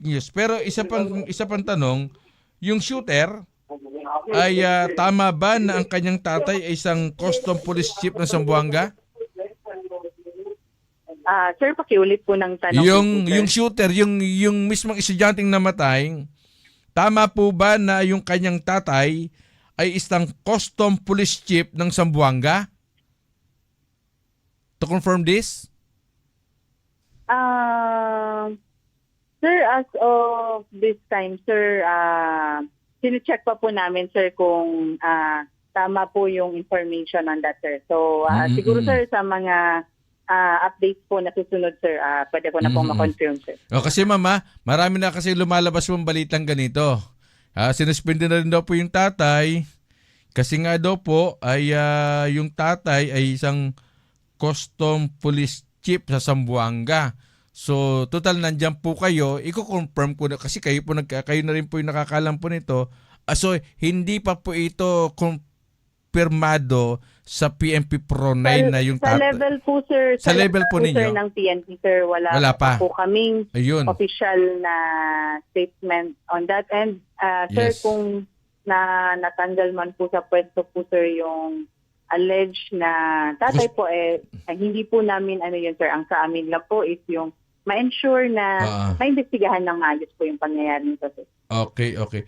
Yes, pero isa pang tanong, yung shooter ay tama ba na ang kanyang tatay ay isang custom police chief ng Zamboanga? Sir, pakiulit po ng tanong ko po, Yung sir. shooter, yung mismong estudyanteng namatay, tama po ba na yung kanyang tatay ay isang custom police chief ng Zamboanga? To confirm this? Ah, sir, as of this time, sir, sine-check pa po namin, sir, kung tama po yung information on that, sir. So, siguro, sir, sa mga updates po na susunod, sir, pwede ko na po ma-confirm, sir. O kasi mama, marami na kasi lumalabas mong balitang ganito. Sinuspindi na rin daw po yung tatay kasi nga daw po ay yung tatay ay isang custom police chief sa Zamboanga. So, total nandiyan po kayo, i-confirm ko na kasi kayo na rin po yung nakakalam po nito. So, hindi pa po ito kumpirmado sa PNP Pro 9 na yung Sa level po, sir, Sa level po sir, ninyo? ng PNP, sir, wala Wala pa. po kaming Ayun. official na statement on that. And, sir, Yes. kung natanggal man po sa pwesto po, sir, yung alleged na tatay po, hindi po namin, yun, sir, ang sa amin lang po is yung ma-ensure na maimbestigahan ng maayos po yung pangyayari nito, sir. Okay, okay.